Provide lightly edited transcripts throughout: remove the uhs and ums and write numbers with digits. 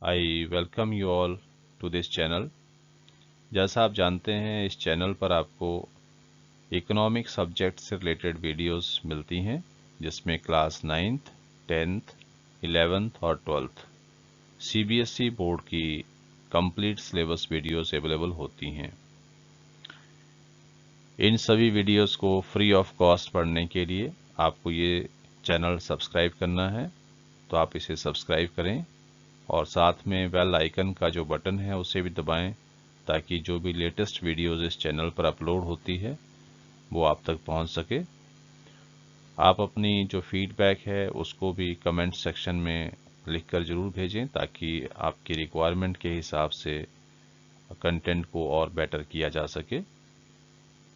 I welcome you all to this channel. जैसा आप जानते हैं, इस चैनल पर आपको इकोनॉमिक सब्जेक्ट से रिलेटेड वीडियोस मिलती हैं, जिसमें क्लास 9th, 10th, 11th और 12th सीबीएसई बोर्ड की कंप्लीट सिलेबस वीडियोस अवेलेबल होती हैं। इन सभी वीडियोस को फ्री ऑफ कॉस्ट पढ़ने के लिए आपको ये चैनल सब्सक्राइब करना है, तो आप इसे सब्सक्राइब करें और साथ में बेल आइकन का जो बटन है उसे भी दबाएं, ताकि जो भी लेटेस्ट वीडियोस इस चैनल पर अपलोड होती है वो आप तक पहुंच सके। आप अपनी जो फीडबैक है उसको भी कमेंट सेक्शन में लिखकर ज़रूर भेजें, ताकि आपकी रिक्वायरमेंट के हिसाब से कंटेंट को और बेटर किया जा सके।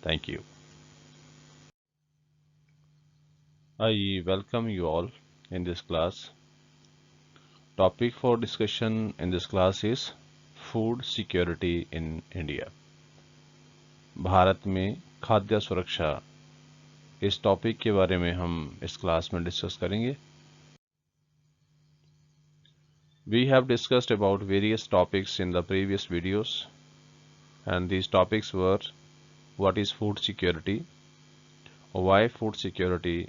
Thank you. I welcome you all in this class. Topic for discussion in this class is food security in India. Bharat में खाद्य सुरक्षा, इस टॉपिक के बारे में हम इस क्लास में डिस्कस करेंगे। We have discussed about various topics in the previous videos, and these topics were: what is food security, why food security,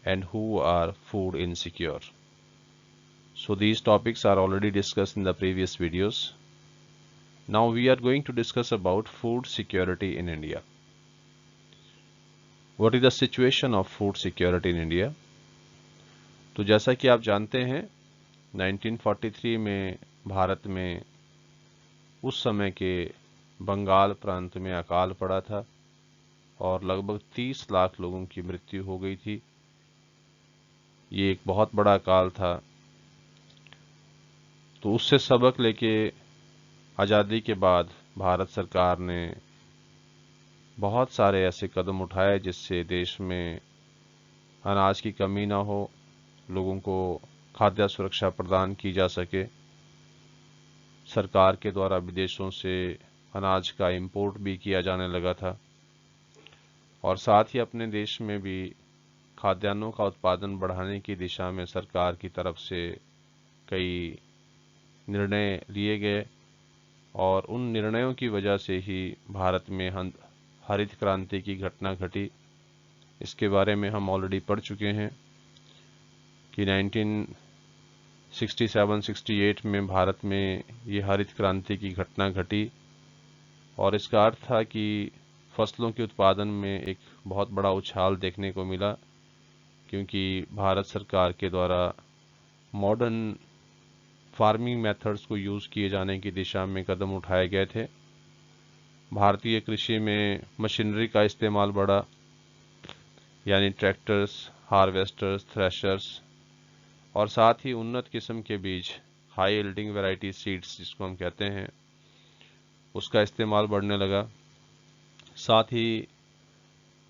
and who are food insecure. So these topics are already discussed in the previous videos. Now we are going to discuss about food security in India. What is the situation of food security in India? तो जैसा कि आप जानते हैं, 1943 में भारत में उस समय के बंगाल प्रांत में अकाल पड़ा था और लगभग 30 लाख लोगों की मृत्यु हो गई थी। ये एक बहुत बड़ा अकाल था। तो उससे सबक लेके आज़ादी के बाद भारत सरकार ने बहुत सारे ऐसे कदम उठाए जिससे देश में अनाज की कमी ना हो, लोगों को खाद्य सुरक्षा प्रदान की जा सके। सरकार के द्वारा विदेशों से अनाज का इंपोर्ट भी किया जाने लगा था और साथ ही अपने देश में भी खाद्यान्नों का उत्पादन बढ़ाने की दिशा में सरकार की तरफ से कई निर्णय लिए गए और उन निर्णयों की वजह से ही भारत में हरित क्रांति की घटना घटी। इसके बारे में हम ऑलरेडी पढ़ चुके हैं कि 1967-68 में भारत में ये हरित क्रांति की घटना घटी और इसका अर्थ था कि फसलों के उत्पादन में एक बहुत बड़ा उछाल देखने को मिला, क्योंकि भारत सरकार के द्वारा मॉडर्न फार्मिंग मेथड्स को यूज़ किए जाने की दिशा में कदम उठाए गए थे। भारतीय कृषि में मशीनरी का इस्तेमाल बढ़ा, यानी ट्रैक्टर्स, हार्वेस्टर्स, थ्रेशर्स और साथ ही उन्नत किस्म के बीज, हाई यील्डिंग वैरायटी सीड्स जिसको हम कहते हैं, उसका इस्तेमाल बढ़ने लगा। साथ ही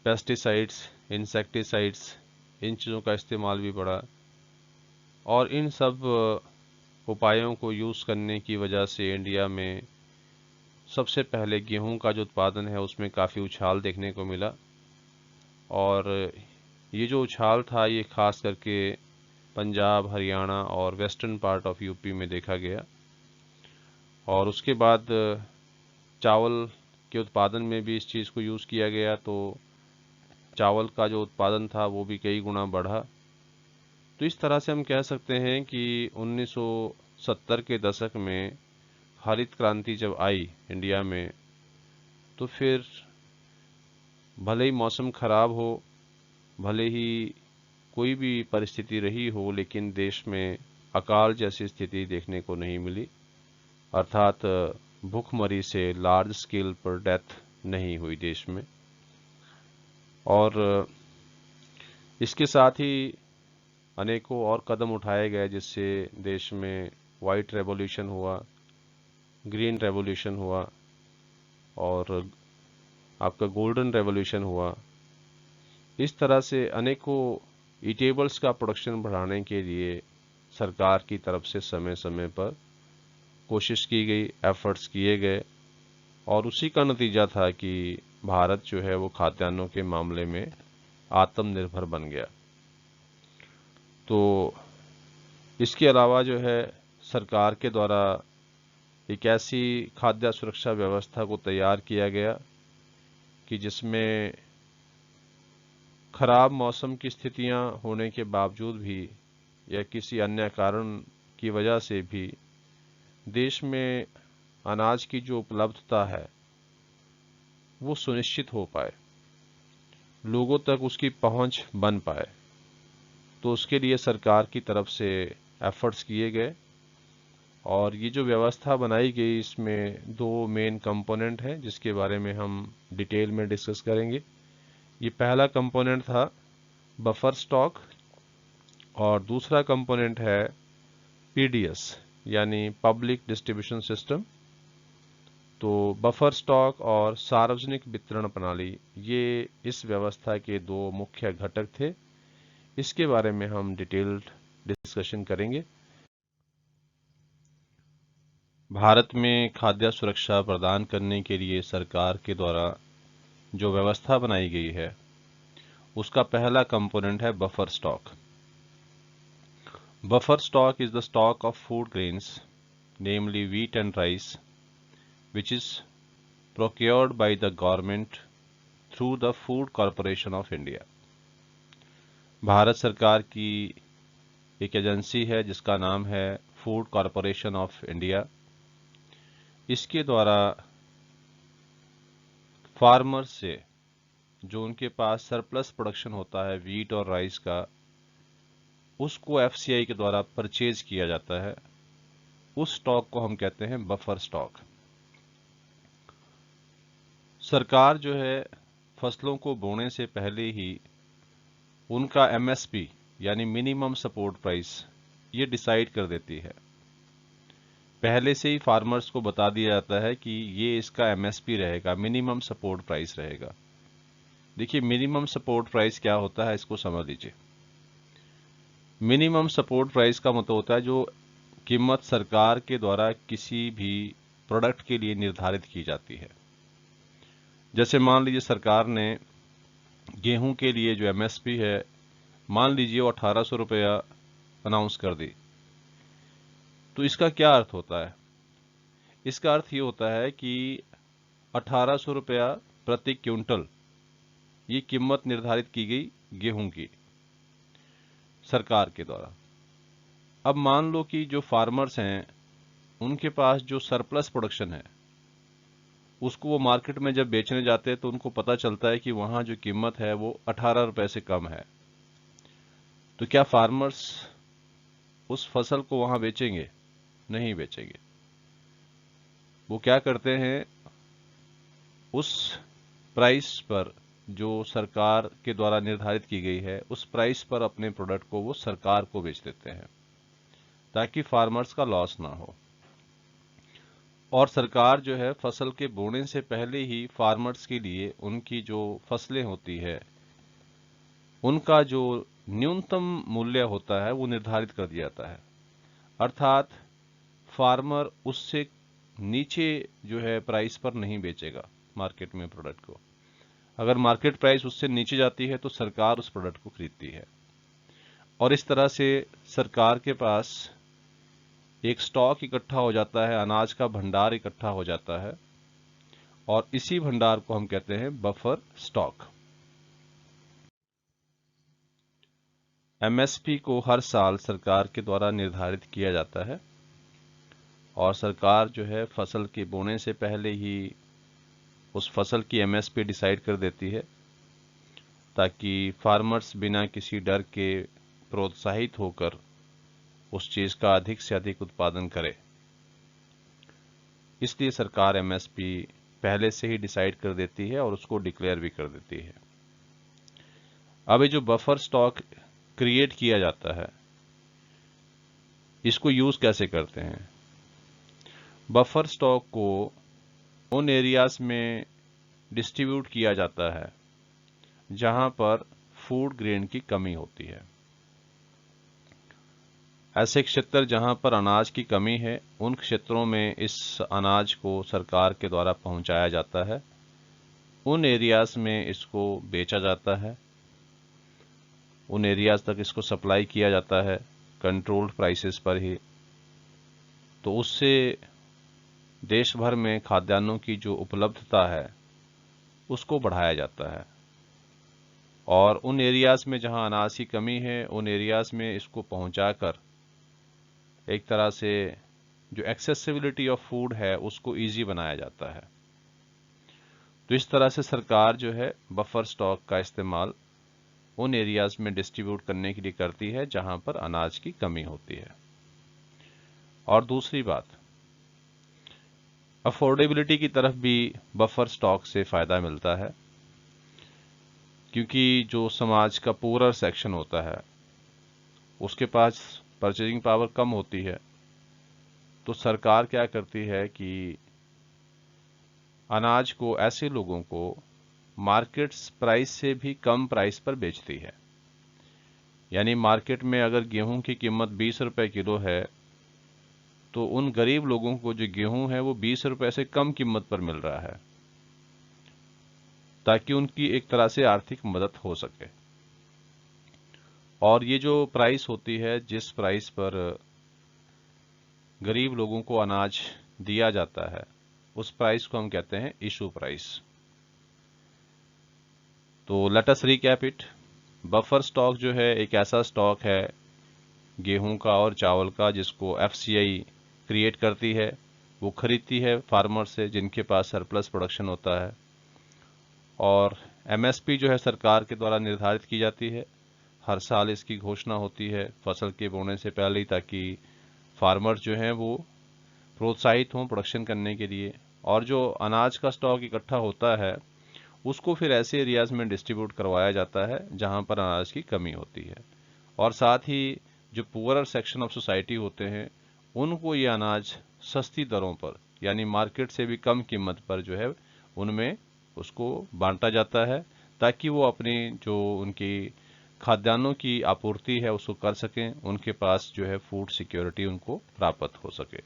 पेस्टिसाइड्स, इंसेक्टिसाइड्स, इन चीज़ों का इस्तेमाल भी बढ़ा और इन सब उपायों को यूज़ करने की वजह से इंडिया में सबसे पहले गेहूं का जो उत्पादन है उसमें काफ़ी उछाल देखने को मिला। और ये जो उछाल था ये खास करके पंजाब, हरियाणा और वेस्टर्न पार्ट ऑफ यूपी में देखा गया। और उसके बाद चावल के उत्पादन में भी इस चीज़ को यूज़ किया गया, तो चावल का जो उत्पादन था वो भी कई गुना बढ़ा। तो इस तरह से हम कह सकते हैं कि 1970 के दशक में हरित क्रांति जब आई इंडिया में, तो फिर भले ही मौसम खराब हो, भले ही कोई भी परिस्थिति रही हो, लेकिन देश में अकाल जैसी स्थिति देखने को नहीं मिली, अर्थात भूखमरी से लार्ज स्केल पर डेथ नहीं हुई देश में। और इसके साथ ही अनेकों और कदम उठाए गए जिससे देश में वाइट रेवोल्यूशन हुआ, ग्रीन रेवोल्यूशन हुआ और आपका गोल्डन रेवोल्यूशन हुआ। इस तरह से अनेकों ईटेबल्स का प्रोडक्शन बढ़ाने के लिए सरकार की तरफ से समय समय पर कोशिश की गई, एफर्ट्स किए गए और उसी का नतीजा था कि भारत जो है वो खाद्यान्नों के मामले में आत्मनिर्भर बन गया। तो इसके अलावा जो है सरकार के द्वारा एक ऐसी खाद्य सुरक्षा व्यवस्था को तैयार किया गया कि जिसमें खराब मौसम की स्थितियां होने के बावजूद भी या किसी अन्य कारण की वजह से भी देश में अनाज की जो उपलब्धता है वो सुनिश्चित हो पाए, लोगों तक उसकी पहुंच बन पाए। तो उसके लिए सरकार की तरफ से एफर्ट्स किए गए और ये जो व्यवस्था बनाई गई इसमें दो मेन कंपोनेंट हैं जिसके बारे में हम डिटेल में डिस्कस करेंगे। ये पहला कंपोनेंट था बफर स्टॉक और दूसरा कंपोनेंट है पीडीएस यानी पब्लिक डिस्ट्रीब्यूशन सिस्टम। तो बफर स्टॉक और सार्वजनिक वितरण प्रणाली ये इस व्यवस्था के दो मुख्य घटक थे। इसके बारे में हम डिटेल्ड डिस्कशन करेंगे। भारत में खाद्य सुरक्षा प्रदान करने के लिए सरकार के द्वारा जो व्यवस्था बनाई गई है उसका पहला कंपोनेंट है buffer stock. Buffer stock is the stock of food grains namely wheat and rice which is procured by the government through the Food Corporation of India। Bharat सरकार की एक एजेंसी है जिसका नाम है फूड कॉरपोरेशन ऑफ इंडिया। इसके द्वारा farmers से जो उनके पास सरप्लस प्रोडक्शन होता है वीट और राइस का, उसको एफसीआई के द्वारा परचेज किया जाता है। उस स्टॉक को हम कहते हैं बफर स्टॉक। सरकार जो है फसलों को बोने से पहले ही उनका एमएसपी यानी मिनिमम सपोर्ट प्राइस ये डिसाइड कर देती है। पहले से ही फार्मर्स को बता दिया जाता है कि ये इसका एमएसपी रहेगा, मिनिमम सपोर्ट प्राइस रहेगा। देखिए मिनिमम सपोर्ट प्राइस क्या होता है इसको समझ लीजिए। मिनिमम सपोर्ट प्राइस का मतलब होता है जो कीमत सरकार के द्वारा किसी भी प्रोडक्ट के लिए निर्धारित की जाती है। जैसे मान लीजिए सरकार ने गेहूं के लिए जो एमएसपी है मान लीजिए वो 1800 रुपया अनाउंस कर दी। तो इसका क्या अर्थ होता है? इसका अर्थ ये होता है कि 1800 रुपया प्रति क्विंटल ये कीमत निर्धारित की गई गेहूं की सरकार के द्वारा। अब मान लो कि जो फार्मर्स हैं उनके पास जो सरप्लस प्रोडक्शन है उसको वो मार्केट में जब बेचने जाते हैं तो उनको पता चलता है कि वहां जो कीमत है वो 18 रुपए से कम है। तो क्या फार्मर्स उस फसल को वहां बेचेंगे? नहीं बेचेंगे। वो क्या करते हैं, उस प्राइस पर जो सरकार के द्वारा निर्धारित की गई है उस प्राइस पर अपने प्रोडक्ट को वो सरकार को बेच देते हैं ताकि फार्मर्स का लॉस ना हो। और सरकार जो है फसल के बोने से पहले ही फार्मर्स के लिए उनकी जो फसलें होती है उनका जो न्यूनतम मूल्य होता है वो निर्धारित कर दिया जाता है। अर्थात फार्मर उससे नीचे जो है प्राइस पर नहीं बेचेगा मार्केट में प्रोडक्ट को। अगर मार्केट प्राइस उससे नीचे जाती है तो सरकार उस प्रोडक्ट को खरीदती है। और इस तरह से सरकार के पास एक स्टॉक इकट्ठा हो जाता है, अनाज का भंडार इकट्ठा हो जाता है और इसी भंडार को हम कहते हैं बफर स्टॉक। एमएसपी को हर साल सरकार के द्वारा निर्धारित किया जाता है और सरकार जो है फसल के बोने से पहले ही उस फसल की एमएसपी डिसाइड कर देती है ताकि फार्मर्स बिना किसी डर के प्रोत्साहित होकर उस चीज का अधिक से अधिक उत्पादन करे। इसलिए सरकार एमएसपी पहले से ही डिसाइड कर देती है और उसको डिक्लेयर भी कर देती है। अब ये जो बफर स्टॉक क्रिएट किया जाता है इसको यूज कैसे करते हैं? बफर स्टॉक को उन एरियाज में डिस्ट्रीब्यूट किया जाता है जहां पर फूड ग्रेन की कमी होती है। ऐसे क्षेत्र जहां पर अनाज की कमी है उन क्षेत्रों में इस अनाज को सरकार के द्वारा पहुंचाया जाता है। उन एरियाज में इसको बेचा जाता है, उन एरियाज तक इसको सप्लाई किया जाता है कंट्रोल्ड प्राइसेस पर ही। तो उससे देश भर में खाद्यान्नों की जो उपलब्धता है उसको बढ़ाया जाता है, और उन एरियाज में जहां अनाज की कमी है उन एरियाज में इसको पहुंचाकर एक तरह से जो एक्सेसिबिलिटी ऑफ फूड है उसको इजी बनाया जाता है। तो इस तरह से सरकार जो है बफर स्टॉक का इस्तेमाल उन एरियाज में डिस्ट्रीब्यूट करने के लिए करती है जहां पर अनाज की कमी होती है। और दूसरी बात, अफोर्डेबिलिटी की तरफ भी बफर स्टॉक से फायदा मिलता है, क्योंकि जो समाज का पूरा सेक्शन होता है उसके पास परचेजिंग पावर कम होती है, तो सरकार क्या करती है कि अनाज को ऐसे लोगों को मार्केट प्राइस से भी कम प्राइस पर बेचती है। यानी मार्केट में अगर गेहूं की कीमत 20 रुपए किलो है तो उन गरीब लोगों को जो गेहूं है वो 20 रुपए से कम कीमत पर मिल रहा है, ताकि उनकी एक तरह से आर्थिक मदद हो सके। और ये जो प्राइस होती है, जिस प्राइस पर गरीब लोगों को अनाज दिया जाता है, उस प्राइस को हम कहते हैं इशू प्राइस। तो let us recap it. Buffer stock जो है एक ऐसा स्टॉक है गेहूं का और चावल का जिसको एफसीआई क्रिएट करती है। वो खरीदती है फार्मर से जिनके पास सरप्लस प्रोडक्शन होता है, और एमएसपी जो है सरकार के द्वारा निर्धारित की जाती है। हर साल इसकी घोषणा होती है फसल के बोने से पहले ही, ताकि फार्मर जो हैं वो प्रोत्साहित हों प्रोडक्शन करने के लिए। और जो अनाज का स्टॉक इकट्ठा होता है उसको फिर ऐसे एरियाज में डिस्ट्रीब्यूट करवाया जाता है जहां पर अनाज की कमी होती है, और साथ ही जो पुअरर सेक्शन ऑफ सोसाइटी होते हैं उनको ये अनाज सस्ती दरों पर, यानी मार्केट से भी कम कीमत पर जो है उनमें उसको बांटा जाता है, ताकि वो अपनी जो उनकी खाद्यान्नों की आपूर्ति है उसको कर सकें, उनके पास जो है फूड सिक्योरिटी उनको प्राप्त हो सके।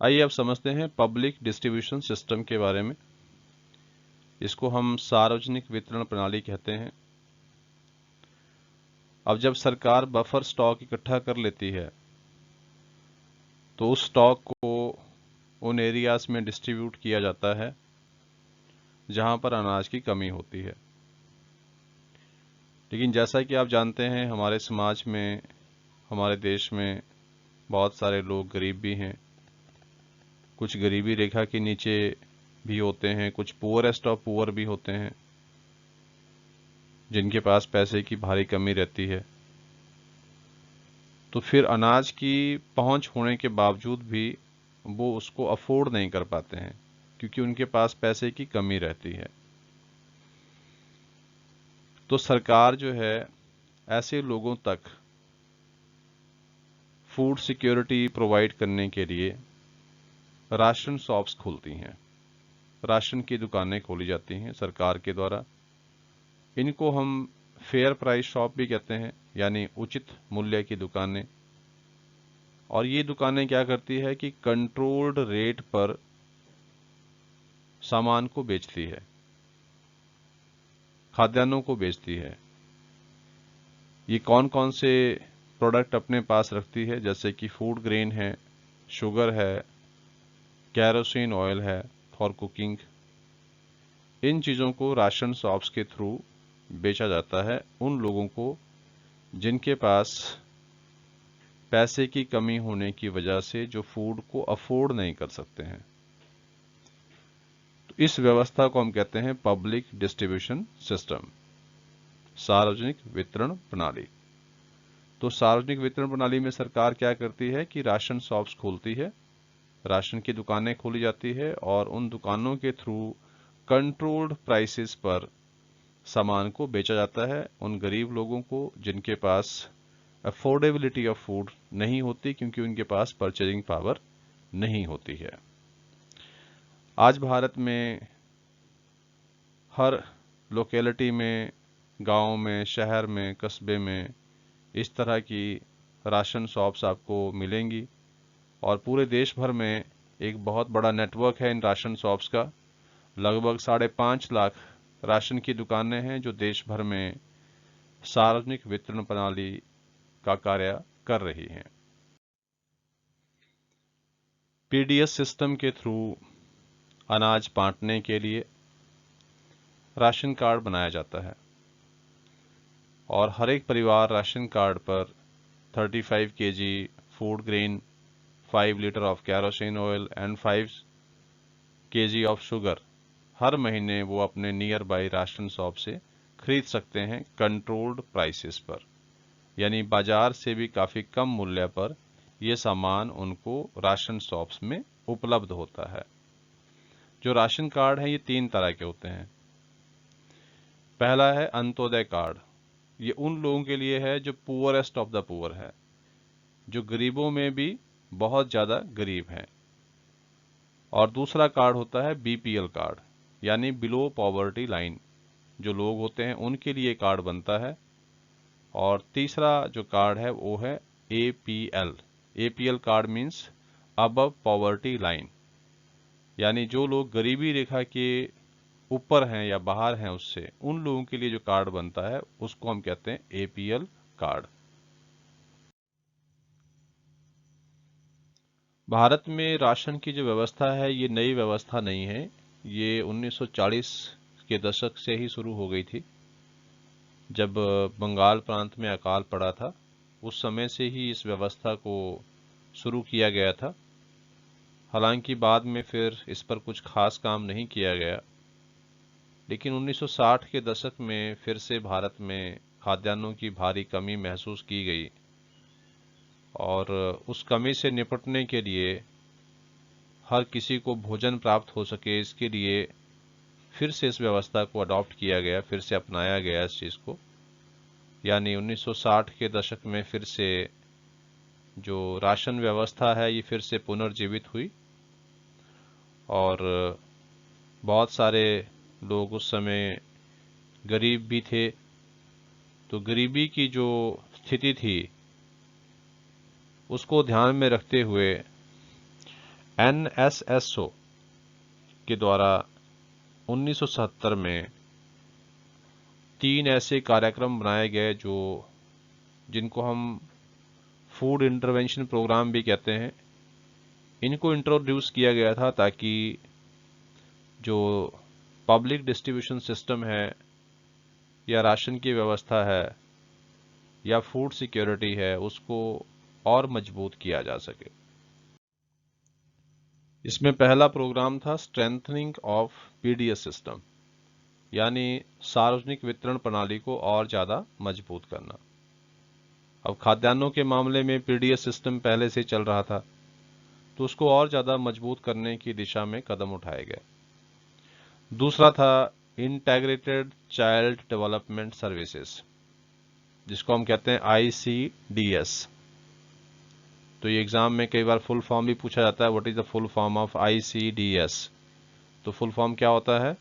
आइए अब समझते हैं पब्लिक डिस्ट्रीब्यूशन सिस्टम के बारे में। इसको हम सार्वजनिक वितरण प्रणाली कहते हैं। अब जब सरकार बफर स्टॉक इकट्ठा कर लेती है तो उस स्टॉक को उन एरियाज में डिस्ट्रीब्यूट किया जाता है जहां पर अनाज की कमी होती है। लेकिन जैसा कि आप जानते हैं हमारे समाज में, हमारे देश में बहुत सारे लोग गरीब भी हैं, कुछ गरीबी रेखा के नीचे भी होते हैं, कुछ पुअरेस्ट ऑफ पुअर भी होते हैं जिनके पास पैसे की भारी कमी रहती है। तो फिर अनाज की पहुंच होने के बावजूद भी वो उसको अफोर्ड नहीं कर पाते हैं क्योंकि उनके पास पैसे की कमी रहती है। तो सरकार जो है ऐसे लोगों तक फूड सिक्योरिटी प्रोवाइड करने के लिए राशन शॉप्स खोलती हैं, राशन की दुकानें खोली जाती हैं सरकार के द्वारा। इनको हम फेयर प्राइस शॉप भी कहते हैं, यानी उचित मूल्य की दुकानें। और ये दुकानें क्या करती है कि कंट्रोल्ड रेट पर सामान को बेचती है, खाद्यान्नों को बेचती है। ये कौन कौन से प्रोडक्ट अपने पास रखती है, जैसे कि फूड ग्रेन है, शुगर है, कैरोसिन ऑयल है फॉर कुकिंग। इन चीज़ों को राशन शॉप्स के थ्रू बेचा जाता है उन लोगों को जिनके पास पैसे की कमी होने की वजह से जो फूड को अफोर्ड नहीं कर सकते हैं। तो इस व्यवस्था को हम कहते हैं पब्लिक डिस्ट्रीब्यूशन सिस्टम, सार्वजनिक वितरण प्रणाली। तो सार्वजनिक वितरण प्रणाली में सरकार क्या करती है कि राशन शॉप्स खोलती है, राशन की दुकानें खोली जाती है, और उन दुकानों के थ्रू कंट्रोल्ड प्राइसेस पर सामान को बेचा जाता है उन गरीब लोगों को जिनके पास अफोर्डेबिलिटी ऑफ फूड नहीं होती, क्योंकि उनके पास परचेजिंग पावर नहीं होती है। आज भारत में हर लोकेलिटी में, गांव में, शहर में, कस्बे में इस तरह की राशन शॉप्स आपको मिलेंगी, और पूरे देश भर में एक बहुत बड़ा नेटवर्क है इन राशन शॉप्स का। लगभग 5.5 लाख राशन की दुकानें हैं जो देश भर में सार्वजनिक वितरण प्रणाली का कार्य कर रही हैं। पीडीएस सिस्टम के थ्रू अनाज बांटने के लिए राशन कार्ड बनाया जाता है और हर एक परिवार राशन कार्ड पर 35 kg food grain, 5 litre of kerosene oil and 5 kg of sugar हर महीने वो अपने नियर बाई राशन शॉप से खरीद सकते हैं कंट्रोल्ड प्राइसेस पर, यानी बाजार से भी काफ़ी कम मूल्य पर यह सामान उनको राशन शॉप्स में उपलब्ध होता है। जो राशन कार्ड है ये 3 तरह के होते हैं। पहला है अंत्योदय कार्ड। ये उन लोगों के लिए है जो पुअरेस्ट ऑफ द पुअर है, जो गरीबों में भी बहुत ज़्यादा गरीब हैं। और दूसरा कार्ड होता है बीपीएल कार्ड, यानी बिलो पॉवर्टी लाइन जो लोग होते हैं उनके लिए कार्ड बनता है। और तीसरा जो कार्ड है वो है APL. APL card means above poverty line, यानी जो लोग गरीबी रेखा के ऊपर हैं या बाहर हैं उससे, उन लोगों के लिए जो कार्ड बनता है उसको हम कहते हैं एपीएल कार्ड। भारत में राशन की जो व्यवस्था है ये नई व्यवस्था नहीं है, ये 1940 के दशक से ही शुरू हो गई थी। जब बंगाल प्रांत में अकाल पड़ा था उस समय से ही इस व्यवस्था को शुरू किया गया था। हालांकि बाद में फिर इस पर कुछ खास काम नहीं किया गया, लेकिन 1960 के दशक में फिर से भारत में खाद्यान्नों की भारी कमी महसूस की गई और उस कमी से निपटने के लिए, हर किसी को भोजन प्राप्त हो सके इसके लिए फिर से इस व्यवस्था को अडॉप्ट किया गया, फिर से अपनाया गया इस चीज़ को। यानी 1960 के दशक में फिर से जो राशन व्यवस्था है ये फिर से पुनर्जीवित हुई और बहुत सारे लोग उस समय गरीब भी थे, तो गरीबी की जो स्थिति थी उसको ध्यान में रखते हुए एनएसएसओ के द्वारा 1970 में 3 ऐसे कार्यक्रम बनाए गए जिनको हम फूड इंटरवेंशन प्रोग्राम भी कहते हैं। इनको इंट्रोड्यूस किया गया था ताकि जो पब्लिक डिस्ट्रीब्यूशन सिस्टम है या राशन की व्यवस्था है या फूड सिक्योरिटी है उसको और मजबूत किया जा सके। इसमें पहला प्रोग्राम था स्ट्रेंथनिंग ऑफ पीडीएस सिस्टम, यानी सार्वजनिक वितरण प्रणाली को और ज़्यादा मजबूत करना। अब खाद्यान्नों के मामले में पीडीएस सिस्टम पहले से चल रहा था, तो उसको और ज़्यादा मजबूत करने की दिशा में कदम उठाए गए। दूसरा था इंटीग्रेटेड चाइल्ड डेवलपमेंट सर्विसेज, जिसको हम कहते हैं ICDS। तो ये एग्जाम में कई बार फुल फॉर्म भी पूछा जाता है, what is the full form of ICDS। तो फुल फॉर्म क्या होता है?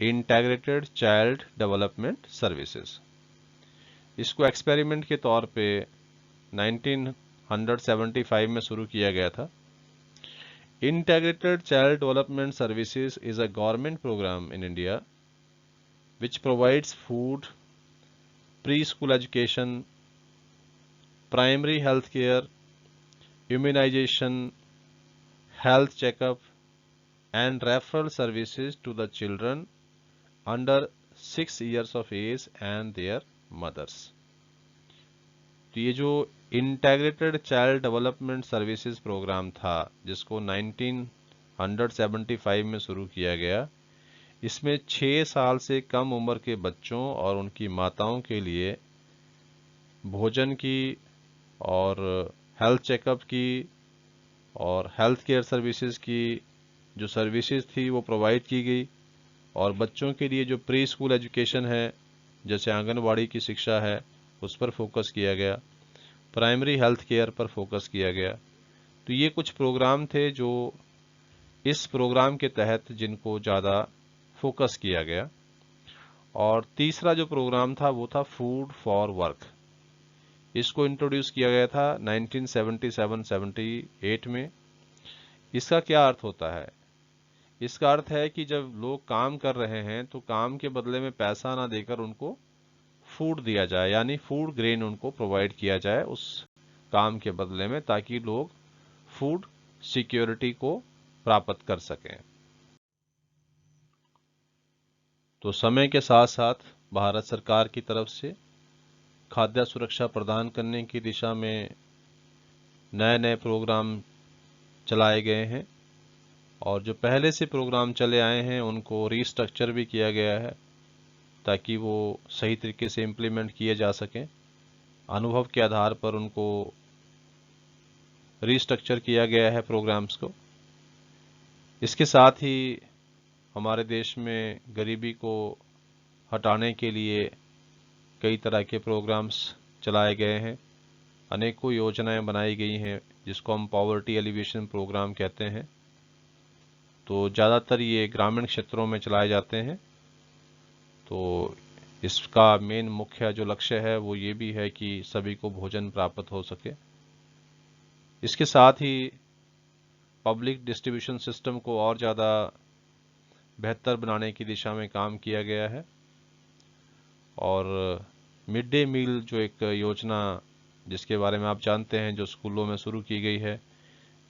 Integrated child development services. इसको एक्सपेरिमेंट के तौर पे 1975 में शुरू किया गया था। Integrated Child Development Services is a government program in India which provides food, preschool education, primary health care, immunization, health checkup, and referral services to the children under 6 years of age and their mothers. तो ये जो integrated child development services program था जिसको 1975 में शुरू किया गया, इसमें 6 साल से कम उम्र के बच्चों और उनकी माताओं के लिए भोजन की और हेल्थ चेकअप की और हेल्थ केयर सर्विसेज की जो सर्विसेज थी वो प्रोवाइड की गई। और बच्चों के लिए जो प्री स्कूल एजुकेशन है, जैसे आंगनवाड़ी की शिक्षा है, उस पर फोकस किया गया। प्राइमरी हेल्थ केयर पर फोकस किया गया। तो ये कुछ प्रोग्राम थे जो इस प्रोग्राम के तहत जिनको ज़्यादा फोकस किया गया। और तीसरा जो प्रोग्राम था वो था फूड फॉर वर्क। इसको इंट्रोड्यूस किया गया था 1977-78 में। इसका क्या अर्थ होता है? इसका अर्थ है कि जब लोग काम कर रहे हैं तो काम के बदले में पैसा ना देकर उनको फूड दिया जाए, यानी फूड ग्रेन उनको प्रोवाइड किया जाए उस काम के बदले में, ताकि लोग फूड सिक्योरिटी को प्राप्त कर सकें। तो समय के साथ साथ भारत सरकार की तरफ से खाद्य सुरक्षा प्रदान करने की दिशा में नए नए प्रोग्राम चलाए गए हैं और जो पहले से प्रोग्राम चले आए हैं उनको रीस्ट्रक्चर भी किया गया है ताकि वो सही तरीके से इम्प्लीमेंट किए जा सकें। अनुभव के आधार पर उनको रीस्ट्रक्चर किया गया है प्रोग्राम्स को। इसके साथ ही हमारे देश में गरीबी को हटाने के लिए कई तरह के प्रोग्राम्स चलाए गए हैं, अनेकों योजनाएं बनाई गई हैं जिसको हम पॉवर्टी एलिवेशन प्रोग्राम कहते हैं। तो ज़्यादातर ये ग्रामीण क्षेत्रों में चलाए जाते हैं। तो इसका मेन मुख्य जो लक्ष्य है वो ये भी है कि सभी को भोजन प्राप्त हो सके। इसके साथ ही पब्लिक डिस्ट्रीब्यूशन सिस्टम को और ज़्यादा बेहतर बनाने की दिशा में काम किया गया है और मिड डे मील जो एक योजना जिसके बारे में आप जानते हैं जो स्कूलों में शुरू की गई है,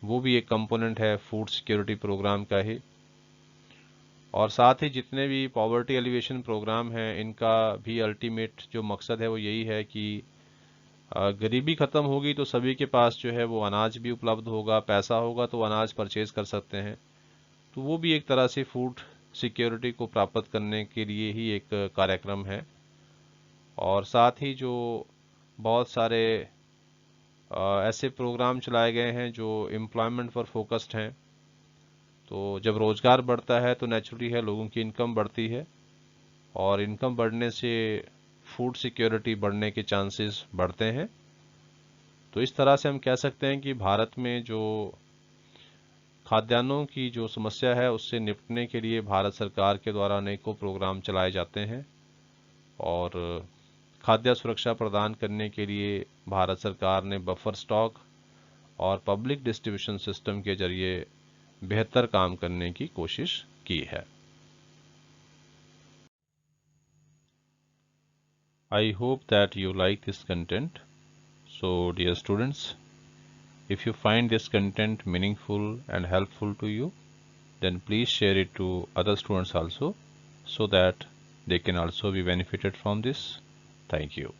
वो भी एक कंपोनेंट है फूड सिक्योरिटी प्रोग्राम का ही। और साथ ही जितने भी पॉवर्टी एलिवेशन प्रोग्राम हैं इनका भी अल्टीमेट जो मकसद है वो यही है कि गरीबी ख़त्म होगी तो सभी के पास जो है वो अनाज भी उपलब्ध होगा, पैसा होगा तो अनाज परचेज कर सकते हैं। तो वो भी एक तरह से फूड सिक्योरिटी को प्राप्त करने के लिए ही एक कार्यक्रम है। और साथ ही जो बहुत सारे ऐसे प्रोग्राम चलाए गए हैं जो एम्प्लॉयमेंट पर फोकस्ड हैं। तो जब रोज़गार बढ़ता है तो नेचुरली है लोगों की इनकम बढ़ती है और इनकम बढ़ने से फूड सिक्योरिटी बढ़ने के चांसेस बढ़ते हैं। तो इस तरह से हम कह सकते हैं कि भारत में जो खाद्यान्नों की जो समस्या है उससे निपटने के लिए भारत सरकार के द्वारा अनेकों प्रोग्राम चलाए जाते हैं और खाद्य सुरक्षा प्रदान करने के लिए भारत सरकार ने बफर स्टॉक और पब्लिक डिस्ट्रीब्यूशन सिस्टम के जरिए बेहतर काम करने की कोशिश की है। I hope that you like this content. So dear students, if you find this content meaningful and helpful to you, then please share it to other students also so that they can also be benefited from this. Thank you.